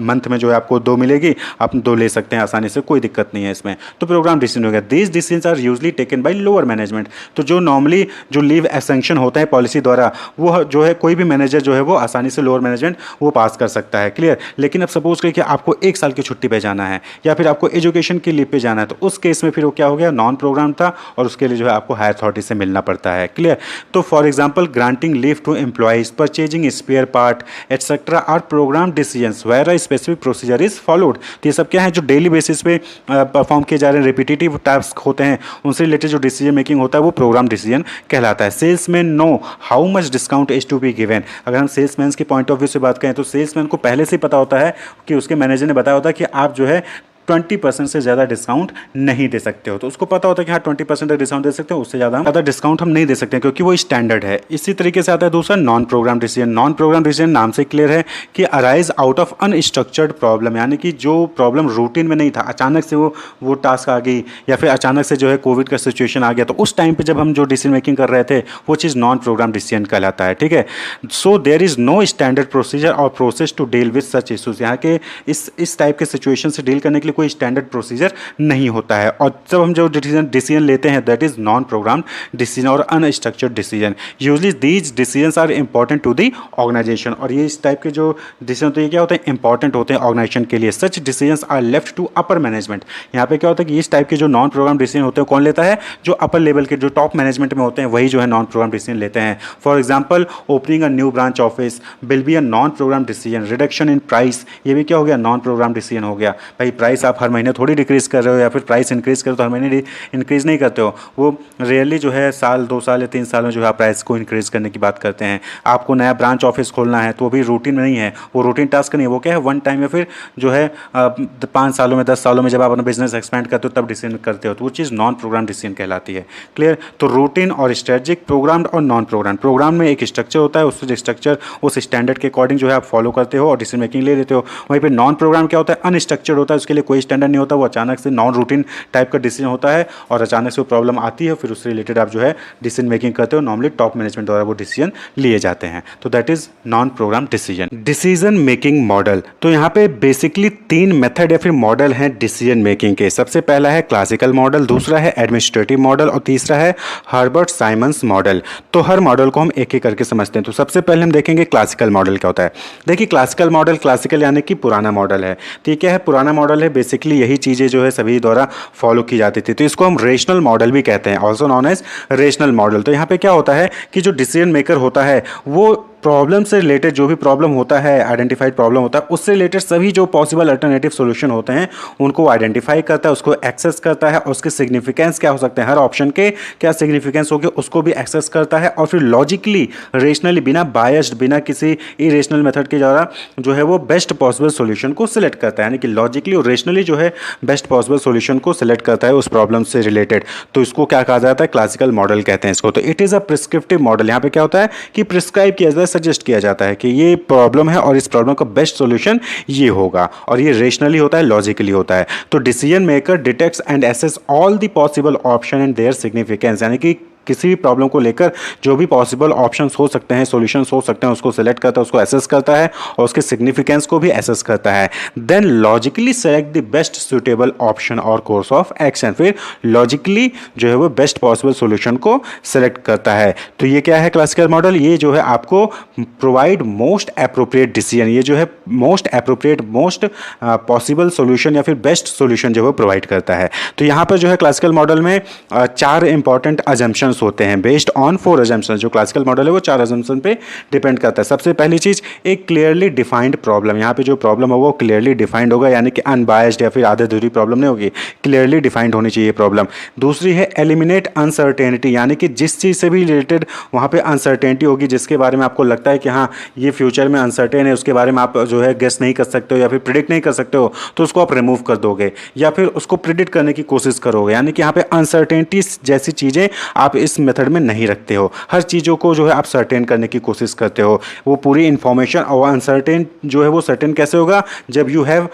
मंथ में जो है आपको 2 मिलेगी, आप 2 ले सकते हैं आसानी से, कोई दिक्कत नहीं है इसमें। तो प्रोग्राम डिसीजन हो गया। These decisions are usually taken by lower management. तो जो नॉर्मली जो लीव सैंक्शन होता है पॉलिसी द्वारा, वो जो है कोई भी मैनेजर जो है वो आसानी से लोअर मैनेजमेंट वो पास कर सकता है। क्लियर। लेकिन अब सपोज करिए कि आपको 1 साल की छुट्टी पे जाना है या फिर आपको एजुकेशन की लीव पे जाना है, तो उस केस में फिर वो क्या हो गया, नॉन प्रोग्राम था, और उसके लिए जो है आपको हायर अथॉरिटी से मिलना पड़ता है। क्लियर। तो for example granting leave to employees, purchasing spare part etcetera are programme decisions where a specific procedure is followed. तो ये सब क्या है, जो डेली बेसिस पे परफॉर्म किए जा रहे हैं, रिपीटेटिव टास्क होते हैं, उनसे रिलेटेड जो डिसीजन मेकिंग होता है वो प्रोग्राम डिसीजन कहलाता है। Salesman know how much discount is to be given. अगर हम सेल्समैन के पॉइंट ऑफ व्यू से बात करें, तो सेल्समैन को पहले से ही पता होता है कि उसके मैनेजर ने बताया होता है कि आप जो है 20% से ज़्यादा डिस्काउंट नहीं दे सकते हो। तो उसको पता होता है कि हाँ 20% तक डिस्काउंट दे सकते हो, उससे ज़्यादा डिस्काउंट हम नहीं दे सकते हैं, क्योंकि वो स्टैंडर्ड है। इसी तरीके से आता है दूसरा non programme decision. Non programme decision नाम से क्लियर है कि arise out of unstructured problem, यानी कि जो प्रॉब्लम रूटीन में नहीं था, अचानक से वो टास्क आ गई, या फिर अचानक से जो है कोविड का सिचुएशन आ गया, तो उस टाइम पर जब हम जो डिसीजन मेकिंग कर रहे थे, वो चीज़ नॉन प्रोग्राम डिसीजन कहलाता है। ठीक है। So there is no standard procedure और process to deal with such issues. यहाँ के इस टाइप के सिचुएशन से डील करने के लिए कोई स्टैंडर्ड प्रोसीजर नहीं होता है। और जब हम जो डिसीजन लेते हैं, that is non programme decision और unstructured decision. Usually these decisions are important to the organisation. और ये इस टाइप के जो डिसीजन होते हैं, क्या होते हैं, इंपॉर्टेंट होते हैं ऑर्गेनाइजेशन के लिए। Such decisions are left to upper management. यहाँ पे क्या होता है कि इस टाइप के जो नॉन प्रोग्राम डिसीजन होते हैं, कौन लेता है, जो अपर लेवल के, जो टॉप मैनेजमेंट में होते हैं, वही जो है नॉन प्रोग्राम डिसीजन लेते हैं। For example opening a new branch office will be a non programme decision. Reduction in price, ये भी क्या हो गया, नॉन प्रोग्राम डिसीजन हो गया। भाई प्राइस आप हर महीने थोड़ी डिक्रीज कर रहे हो, या फिर प्राइस इंक्रीज करो तो हर महीने इंक्रीज नहीं करते हो। वो रेयरली जो है साल 2 साल या 3 साल में जो है प्राइस को इंक्रीज करने की बात करते हैं। आपको नया ब्रांच ऑफिस खोलना है, तो वो भी रूटीन में नहीं है, वो रूटीन टास्क नहीं है, वो क्या है, वन टाइम, या फिर जो है 5 सालों में 10 सालों में जब आप अपना बिजनेस एक्सपेंड करते हो तब डिसीजन करते हो, तो वो चीज़ नॉन प्रोग्राम डिसीजन कहलाती है। क्लियर। तो रूटीन और स्ट्रेटजिक, प्रोग्राम और नॉन प्रोग्राम। प्रोग्राम में एक स्ट्रक्चर होता है, उस स्ट्रक्चर उस स्टैंडर्ड के अकॉर्डिंग जो है आप फॉलो करते हो और डिसीजन मेकिंग ले लेते हो। वहीं पर नॉन प्रोग्राम क्या होता है, अनस्ट्रक्चर्ड होता है, उसके लिए कोई स्टैंडर्ड नहीं होता, वो अचानक से नॉन रूटीन टाइप का डिसीजन होता है, और अचानक से वो प्रॉब्लम आती है, फिर उससे रिलेटेड आप जो है डिसीजन मेकिंग करते हो। नॉर्मली टॉप मैनेजमेंट द्वारा वो डिसीजन लिए जाते हैं। तो that is non programme decision. Decision making model. तो यहाँ पे बेसिकली 3 मेथड या फिर मॉडल हैं डिसीजन मेकिंग के। सबसे पहला है क्लासिकल मॉडल, दूसरा है एडमिनिस्ट्रेटिव मॉडल, और तीसरा है हर्बर्ट साइमंस मॉडल। तो हर मॉडल को हम एक एक करके समझते हैं। तो सबसे पहले हम देखेंगे क्लासिकल मॉडल क्या होता है। देखिए क्लासिकल मॉडल, क्लासिकल यानी कि पुराना मॉडल है। तो ये क्या है, पुराना मॉडल है, बेसिकली यही चीज़ें जो है सभी द्वारा फॉलो की जाती थी। तो इसको हम रेशनल मॉडल भी कहते हैं, also known as rational model. तो यहाँ पे क्या होता है कि जो डिसीजन मेकर होता है वो प्रॉब्लम से रिलेटेड, जो भी प्रॉब्लम होता है, आइडेंटिफाइड प्रॉब्लम होता है, उससे रिलेटेड सभी जो पॉसिबल अल्टरनेटिव सॉल्यूशन होते हैं उनको आइडेंटिफाई करता है, उसको एक्सेस करता है, और उसके सिग्निफिकेंस क्या हो सकते हैं, हर ऑप्शन के क्या सिग्निफिकेंस होगी उसको भी एक्सेस करता है, और फिर लॉजिकली, रेशनली, बिना बायस्ड, बिना किसी इरेशनल मेथड के द्वारा जो है वो बेस्ट पॉसिबल सॉल्यूशन को सिलेक्ट करता है। यानी कि लॉजिकली और रेशनली जो है बेस्ट पॉसिबल सॉल्यूशन को सिलेक्ट करता है उस प्रॉब्लम से रिलेटेड। तो इसको क्या कहा जाता है, क्लासिकल मॉडल कहते हैं इसको। तो it is a prescriptive model. यहाँ पे क्या होता है कि प्रिस्क्राइब किया जाता है, सजेस्ट किया जाता है कि ये प्रॉब्लम है और इस प्रॉब्लम का बेस्ट सॉल्यूशन ये होगा, और ये रेशनली होता है, लॉजिकली होता है। तो decision maker detects and assesses all the possible option and their significance, यानी कि किसी भी प्रॉब्लम को लेकर जो भी पॉसिबल ऑप्शंस हो सकते हैं, सॉल्यूशंस हो सकते हैं, उसको सेलेक्ट करता है, उसको एसेस करता है, और उसके सिग्निफिकेंस को भी एसेस करता है। Then logically select the best suitable option और कोर्स ऑफ एक्शन। फिर लॉजिकली जो है वो बेस्ट पॉसिबल सॉल्यूशन को सेलेक्ट करता है। तो ये क्या है क्लासिकल मॉडल, ये जो है आपको प्रोवाइड मोस्ट एप्रोप्रिएट डिसीजन, ये जो है most appropriate, most possible solution या फिर बेस्ट सॉल्यूशन जो है प्रोवाइड करता है। तो यहाँ पर जो है क्लासिकल मॉडल में 4 इंपॉर्टेंट अजम्पशन अजम्पशंस होते हैं बेस्ड ऑन 4 अजम्पशंस। जो क्लासिकल मॉडल है वो 4 अजम्पशन पे डिपेंड करता है। सबसे पहली चीज़ एक क्लियरली डिफाइंड प्रॉब्लम, यहाँ पे जो प्रॉब्लम होगा वो क्लियरली डिफाइंड होगा, यानी कि अनबायस्ड या फिर आधे अधूरी प्रॉब्लम नहीं होगी, क्लियरली डिफाइंड होनी चाहिए प्रॉब्लम। दूसरी है एलिमिनेट अनसर्टेनिटी, यानी कि जिस चीज़ से भी रिलेटेड वहाँ पे अनसर्टेनिटी होगी, जिसके बारे में आपको लगता है कि हाँ ये फ्यूचर में अनसर्टेन है, उसके बारे में आप जो है गेस नहीं कर सकते हो या फिर प्रिडिक्ट नहीं कर सकते हो, तो उसको आप रिमूव कर दोगे या फिर उसको प्रिडिक्ट करने की कोशिश करोगे। यानी कि यहाँ पे अनसर्टेनिटी जैसी चीज़ें आप इस मेथड में नहीं रखते हो, हर चीज़ों को जो है आप सर्टेन करने की कोशिश करते हो। वो पूरी इंफॉर्मेशन और अनसर्टेन जो है वो सर्टेन कैसे होगा, जब you have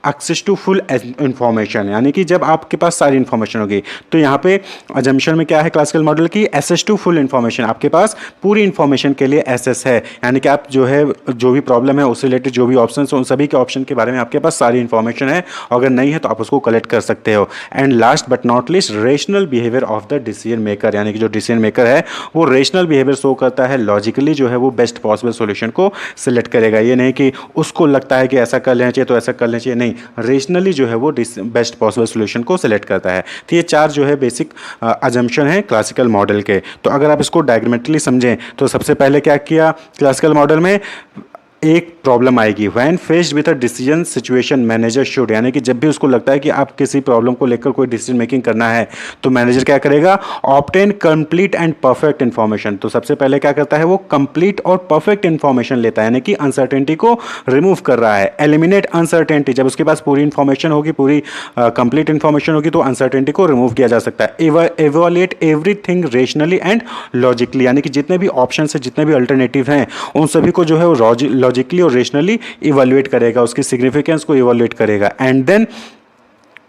access to full information, यानी कि जब आपके पास सारी इंफॉर्मेशन होगी। तो यहाँ पे अजम्पशन में क्या है क्लासिकल मॉडल की, एक्सेस टू फुल इंफॉर्मेशन, आपके पास पूरी इंफॉर्मेशन के लिए एक्सेस है, यानी कि आप जो है जो भी प्रॉब्लम है उससे रिलेटेड जो भी ऑप्शन है उन सभी के ऑप्शन के बारे में आपके पास सारी इंफॉर्मेशन है, अगर नहीं है तो आप उसको कलेक्ट कर सकते हो। And last but not least rational behaviour of the decision maker, यानी कि जो डिसीजन मेकर है वो रेशनल बिहेवियर शो करता है, लॉजिकली जो है वो बेस्ट पॉसिबल सोल्यूशन को सिलेक्ट करेगा। ये नहीं कि उसको लगता है कि ऐसा कर लेना चाहिए तो ऐसा कर लेना चाहिए, नहीं, रेशनली जो है वो बेस्ट पॉसिबल सॉल्यूशन को सिलेक्ट करता है। तो ये 4 जो है बेसिक अजम्पशन है क्लासिकल मॉडल के। तो अगर आप इसको डायग्रामेटिकली समझें तो सबसे पहले क्या किया क्लासिकल मॉडल में, एक प्रॉब्लम आएगी when faced with a decision situation manager should, यानी कि जब भी उसको लगता है कि आप किसी प्रॉब्लम को लेकर कोई डिसीजन मेकिंग करना है तो मैनेजर क्या करेगा, obtain complete and perfect information. तो सबसे पहले क्या करता है वो कंप्लीट और परफेक्ट इन्फॉर्मेशन लेता है, यानी कि अनसर्टेनिटी को रिमूव कर रहा है। एलिमिनेट अनसर्टेनिटी, जब उसके पास पूरी इन्फॉर्मेशन होगी, पूरी कंप्लीट इन्फॉर्मेशन होगी तो अनसर्टेनिटी को रिमूव किया जा सकता है। Evaluate everything rationally and logically, यानी कि जितने भी ऑप्शन है, जितने भी अल्टरनेटिव हैं उन सभी को जो है वो लॉजिकली और रेशनली इवैल्यूएट करेगा, उसकी सिग्निफिकेंस को इवैल्यूएट करेगा। And then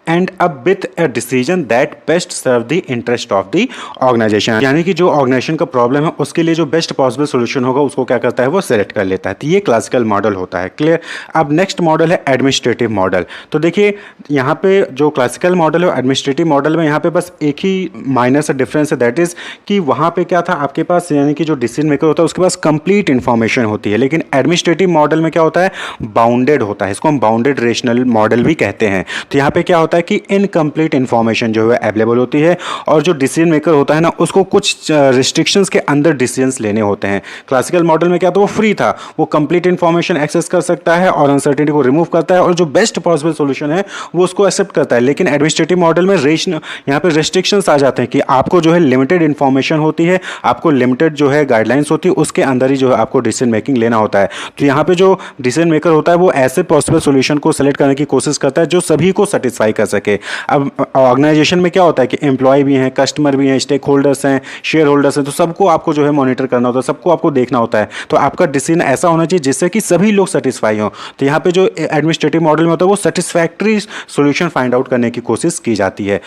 end up with a decision that best serve the interest of the organisation, यानी कि जो ऑर्गेनाइजेशन का प्रॉब्लम है उसके लिए जो बेस्ट पॉसिबल सॉल्यूशन होगा उसको क्या करता है वो सेलेक्ट कर लेता है। तो ये क्लासिकल मॉडल होता है। क्लियर। अब नेक्स्ट मॉडल है एडमिनिस्ट्रेटिव मॉडल। तो देखिए यहाँ पे जो क्लासिकल मॉडल है एडमिनिस्ट्रेटिव मॉडल में यहाँ पे बस एक ही माइनर सा डिफरेंस है, दैट इज कि वहाँ पे क्या था आपके पास, यानी कि जो डिसीजन मेकर होता है उसके पास कंप्लीट इंफॉर्मेशन होती है, लेकिन एडमिनिस्ट्रेटिव मॉडल में क्या होता है, बाउंडेड होता है। इसको हम बाउंडेड रेशनल मॉडल भी कहते हैं। तो यहाँ पे क्या होता है कि इनकम्प्लीट इंफॉर्मेशन जो है अवेलेबल होती है और जो डिसीजन मेकर होता है ना उसको कुछ रिस्ट्रिक्शंस के अंदर डिसीजंस लेने होते हैं। क्लासिकल मॉडल में क्या था, वो फ्री था, वो कंप्लीट इंफॉर्मेशन एक्सेस कर सकता है और अनसर्टेनिटी को रिमूव करता है और जो बेस्ट पॉसिबल सॉल्यूशन है वो उसको एक्सेप्ट करता है। लेकिन एडमिनिस्ट्रेटिव मॉडल में यहाँ पे रेस्ट्रिक्शंस आ जाते हैं कि आपको जो है लिमिटेड इंफॉर्मेशन होती है, आपको लिमिटेड जो है गाइडलाइंस होती है, उसके अंदर ही जो है आपको डिसीजन मेकिंग लेना होता है। तो यहाँ पे जो डिसीजन मेकर होता है वो ऐसे पॉसिबल सॉल्यूशन को सेलेक्ट करने की कोशिश करता है जो सभी को सेटिस्फाई कर सके। अब ऑर्गेनाइजेशन में क्या होता है कि एम्प्लॉय भी हैं, कस्टमर भी हैं, स्टेक होल्डर्स हैं, शेयर होल्डर्स हैं, तो सबको आपको जो है मॉनिटर करना होता है, सबको आपको देखना होता है। तो आपका डिसीजन ऐसा होना चाहिए जिससे कि सभी लोग सेटिस्फाई हों। तो यहाँ पे जो एडमिनिस्ट्रेटिव मॉडल में होता है वो सेटिस्फैक्ट्री सॉल्यूशन फाइंड आउट करने की कोशिश की जाती है।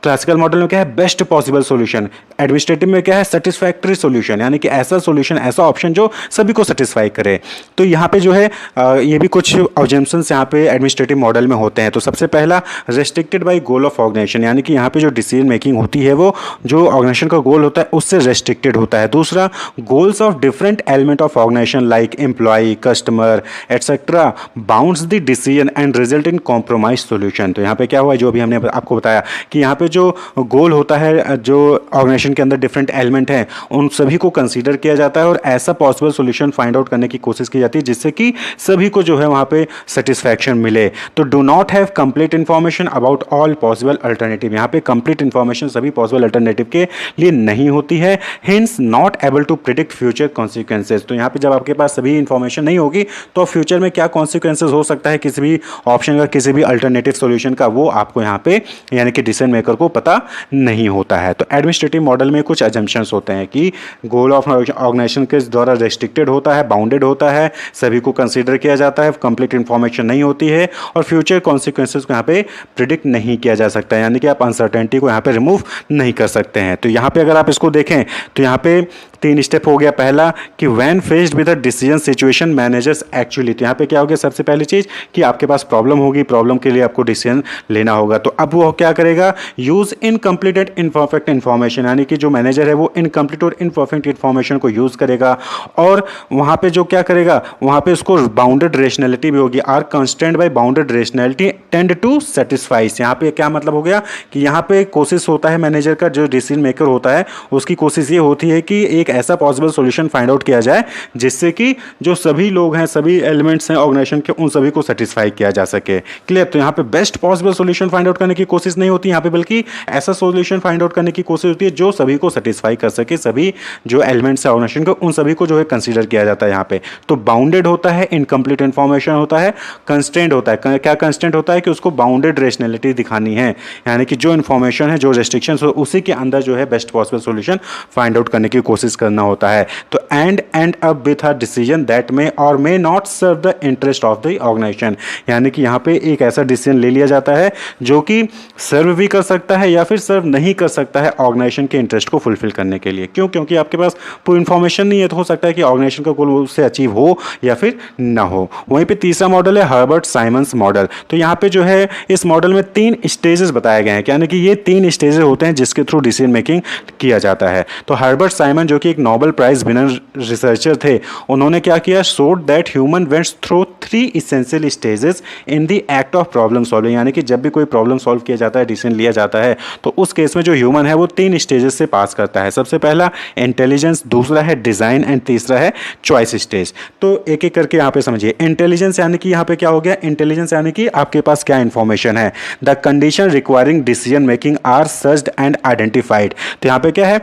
क्लासिकल मॉडल में क्या है, बेस्ट पॉसिबल सॉल्यूशन। एडमिनिस्ट्रेटिव में क्या है, सेटिस्फैक्टरी सॉल्यूशन, यानी कि ऐसा सॉल्यूशन, ऐसा ऑप्शन जो सभी को सेटिस्फाई करे। तो यहाँ पे जो है ये भी कुछ ऑब्जेक्शंस यहाँ पे एडमिनिस्ट्रेटिव मॉडल में होते हैं। तो सबसे पहला restricted by goal of organisation, यानी कि यहाँ पे जो डिसीजन मेकिंग होती है वो जो ऑर्गेनाइजेशन का गोल होता है उससे रेस्ट्रिक्टेड होता है। दूसरा, goals of different element of organisation like employee, customer etcetera bounds the decision and result in compromise solution. तो यहाँ पे क्या हुआ, जो अभी हमने आपको बताया कि यहाँ पे जो गोल होता है, जो ऑर्गेनाइजेशन के अंदर डिफरेंट एलिमेंट हैं उन सभी को कंसीडर किया जाता है और ऐसा पॉसिबल सॉल्यूशन फाइंड आउट करने की कोशिश की जाती है जिससे कि सभी को जो है वहाँ पे सेटिस्फैक्शन मिले। तो do not have complete information about all possible alternative, यहाँ पे कंप्लीट इंफॉर्मेशन सभी पॉसिबल अल्टरनेटिव के लिए नहीं होती है। Hence not able to predict future consequences. तो यहाँ पे जब आपके पास सभी इंफॉर्मेशन नहीं होगी तो फ्यूचर में क्या कॉन्सिक्वेंसेज हो सकता है किसी भी ऑप्शन का, किसी भी अल्टरनेटिव सॉल्यूशन का, वो आपको यहाँ पे यानी कि डिसीजन मेकर को पता नहीं होता है। तो एडमिनिस्ट्रेटिव मॉडल में कुछ अजम्पशंस होते हैं कि गोल ऑफ ऑर्गेनाइजेशन के द्वारा रेस्ट्रिक्टेड होता है, बाउंडेड होता है, सभी को कंसीडर किया जाता है, कंप्लीट इंफॉर्मेशन नहीं होती है और फ्यूचर कॉन्सिक्वेंसेज को यहाँ पे प्रिडिक्ट नहीं किया जा सकता है, यानी कि आप अनसर्टेनिटी को यहाँ पे रिमूव नहीं कर सकते हैं। तो यहाँ पे अगर आप इसको देखें तो यहाँ पे 3 स्टेप हो गया। पहला कि when faced with a decision situation managers actually, तो यहाँ पे क्या हो गया, सबसे पहली चीज़ कि आपके पास प्रॉब्लम होगी, प्रॉब्लम के लिए आपको डिसीजन लेना होगा। तो अब वो क्या करेगा, use incomplete and imperfect information, यानी कि जो मैनेजर है वो इनकम्प्लीट और इनपरफेक्ट इन्फॉर्मेशन को यूज़ करेगा और वहाँ पे जो क्या करेगा, वहाँ पे उसको बाउंडेड रेशनैलिटी भी होगी। Are constant by bounded rationality tend to satisfice. यहाँ पे क्या मतलब हो गया कि यहाँ पे कोशिश होता है मैनेजर का, जो डिसीजन मेकर होता है उसकी कोशिश ये होती है कि एक ऐसा पॉसिबल सॉल्यूशन फाइंड आउट किया जाए जिससे कि जो सभी लोग हैं, सभी एलिमेंट्स हैं ऑर्गेनाइजेशन के, उन सभी को सेटिस्फाई किया जा सके। क्लियर? तो यहाँ पे best possible solution find out करने की कोशिश नहीं होती यहाँ पे, बल्कि ऐसा सॉल्यूशन फाइंड आउट करने की कोशिश होती है जो सभी को सेटिस्फाई कर सके, सभी जो एलिमेंट्स है ऑर्गेनाइजेशन के उन सभी को जो है कंसीडर किया जाता है यहाँ पे। तो बाउंडेड होता है, इनकम्प्लीट इन्फॉर्मेशन होता है, कंस्ट्रेंट होता है। क्या कंस्ट्रेंट होता है कि उसको बाउंडेड रेशनैलिटी दिखानी है, यानी कि जो इन्फॉर्मेशन है, जो रेस्ट्रिक्शंस हो, उसी के अंदर जो है best possible solution find out करने की कोशिश करना होता है। तो end up with a decision that may or may not serve the interest of the organisation, यानी कि यहाँ पे एक ऐसा डिसीजन ले लिया जाता है जो कि सर्व भी कर सकता है या फिर सर्व नहीं कर सकता है ऑर्गेनाइजेशन के इंटरेस्ट को फुलफिल करने के लिए। क्यों? क्योंकि आपके पास पूरी इन्फॉर्मेशन नहीं है, तो हो सकता है कि ऑर्गेनाइजेशन का गोल उससे अचीव हो या फिर ना हो। वहीं पे तीसरा मॉडल है हर्बर्ट साइमंस मॉडल। तो यहाँ पे जो है इस मॉडल में 3 स्टेजेस बताए गए हैं, यानी कि ये 3 स्टेजेस होते हैं जिसके थ्रू डिसीजन मेकिंग किया जाता है। तो हर्बर्ट साइमन जो कि एक नोबेल प्राइज विनर रिसर्चर थे, उन्होंने क्या किया, showed that human vents through 3 essential stages in the act of problem solving, यानी कि जब भी कोई प्रॉब्लम सॉल्व किया जाता है, डिसीजन लिया जाता है, तो उस केस में जो ह्यूमन है वो 3 स्टेजेस से पास करता है। सबसे पहला इंटेलिजेंस, दूसरा है डिजाइन एंड तीसरा है चॉइस स्टेज। तो एक एक करके यहाँ पे समझिए। इंटेलिजेंस यानी कि यहाँ पे क्या हो गया, इंटेलिजेंस यानी कि आपके पास क्या इंफॉर्मेशन है। The condition requiring decision making are searched and identified. तो यहाँ पे क्या है,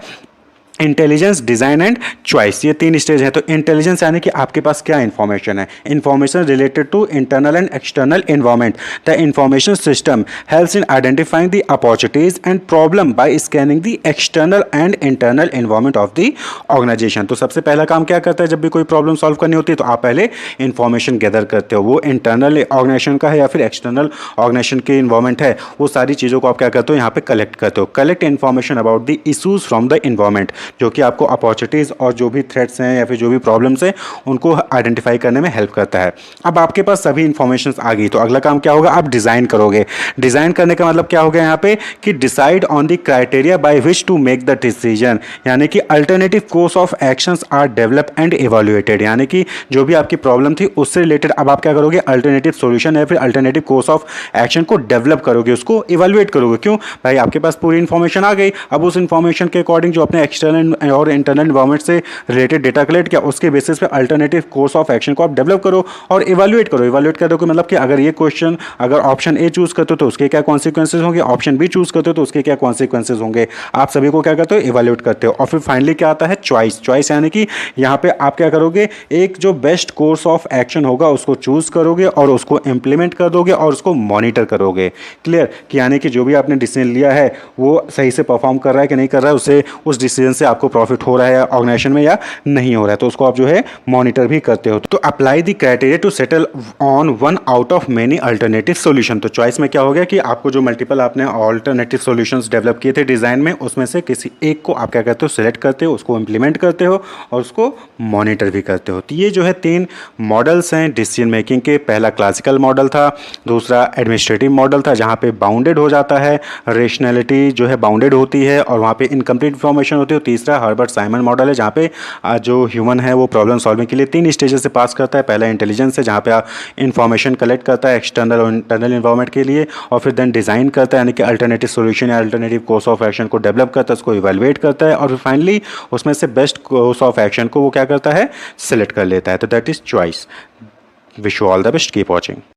इंटेलिजेंस, डिजाइन एंड चॉइस, ये 3 स्टेज है। तो इंटेलिजेंस यानी कि आपके पास क्या इंफॉर्मेशन है, information related to internal and external environment. The information system helps in identifying the opportunities and problem by scanning the external and internal environment of the organisation. तो सबसे पहला काम क्या करता है, जब भी कोई प्रॉब्लम सॉल्व करनी होती है तो आप पहले इंफॉर्मेशन गैदर करते हो, वो इंटरनल ऑर्गेनाइजेशन का है या फिर एक्सटर्नल ऑर्गेनाइजेशन के इन्वायरमेंट है, वो सारी चीज़ों को आप क्या करते हो, यहाँ पे कलेक्ट करते हो। Collect information about the issues from the environment, जो कि आपको अपॉर्चुनिटीज़ और जो भी थ्रेट्स हैं या फिर जो भी प्रॉब्लम्स हैं उनको आइडेंटिफाई करने में हेल्प करता है। अब आपके पास सभी इन्फॉर्मेशन आ गई, तो अगला काम क्या होगा, आप डिज़ाइन करोगे। डिज़ाइन करने का मतलब क्या हो गया यहाँ पे कि decide on the criteria by which to make the decision, यानी कि alternative course of actions are develop and evaluated, यानी कि जो भी आपकी प्रॉब्लम थी उससे रिलेटेड अब आप क्या करोगे, अल्टरनेटिव सॉल्यूशन या फिर अल्टरनेटिव कोर्स ऑफ एक्शन को डेवलप करोगे, उसको इवेल्युएट करोगे। क्यों भाई, आपके पास पूरी इन्फॉर्मेशन आ गई, अब उस इन्फॉर्मेशन के अकॉर्डिंग जो अपने एक्सटर्नल और इंटरनल एनवायरनमेंट से रिलेटेड डेटा कलेक्ट किया, उसके बेसिस पे अल्टरनेटिव कोर्स ऑफ एक्शन को आप डेवलप करो और इवैल्यूएट करो। इवैल्यूएट करो कि मतलब कि अगर ये क्वेश्चन, अगर ऑप्शन ए चूज करते हो तो उसके क्या कॉन्सिक्वेंसेज होंगे, ऑप्शन बी चूज करते हो तो उसके क्या कॉन्सिक्वेंसेज होंगे, आप सभी को क्या करते हो, इवैल्यूएट करते हो। और फिर फाइनली क्या आता है, चॉइस। चॉइस यानी कि यहाँ पे आप क्या करोगे, एक जो बेस्ट कोर्स ऑफ एक्शन होगा उसको चूज करोगे और उसको इंप्लीमेंट कर दोगे और उसको मॉनिटर करोगे। क्लियर? कि यानी कि जो भी आपने डिसीजन लिया है वो सही से परफॉर्म कर रहा है कि नहीं कर रहा है, उससे उस डिसीजन से आपको प्रॉफिट हो रहा है ऑर्गेनाइजेशन में या नहीं हो रहा है, तो उसको आप जो है मॉनिटर भी करते हो। तो apply the criteria to settle on one out of many alternative solution. तो चॉइस में क्या हो गया कि आपको जो मल्टीपल आपने अल्टरनेटिव सॉल्यूशंस डेवलप किए थे डिजाइन में, उसमें से किसी एक को आप क्या करते हो, सिलेक्ट करते हो, उसको इंप्लीमेंट करते हो और उसको मॉनिटर भी करते हो। तो ये जो है 3 मॉडल्स हैं डिसीजन मेकिंग के। पहला क्लासिकल मॉडल था, दूसरा एडमिनिस्ट्रेटिव मॉडल था जहाँ पे बाउंडेड हो जाता है, रेशनैलिटी जो है बाउंडेड होती है और वहाँ पे इनकम्प्लीट इंफॉर्मेशन होती है। तीसरा हर्बर्ट साइमन मॉडल है जहाँ पे जो ह्यूमन है वो प्रॉब्लम सॉल्विंग के लिए 3 स्टेजेस से पास करता है। पहला इंटेलिजेंस है जहाँ पे इंफॉर्मेशन कलेक्ट करता है एक्सटर्नल और इंटरनल इन्वायरमेंट के लिए, और फिर देन डिज़ाइन करता है यानी कि अल्टरनेटिव सॉल्यूशन या अल्टरनेटिव कोर्स ऑफ एक्शन को डेवलप करता है, उसको इवैल्यूएट करता है और फिर फाइनली उसमें से बेस्ट कोर्स ऑफ एक्शन को वो क्या करता है, सिलेक्ट कर लेता है। तो that is choice. Wish you all the best, keep watching.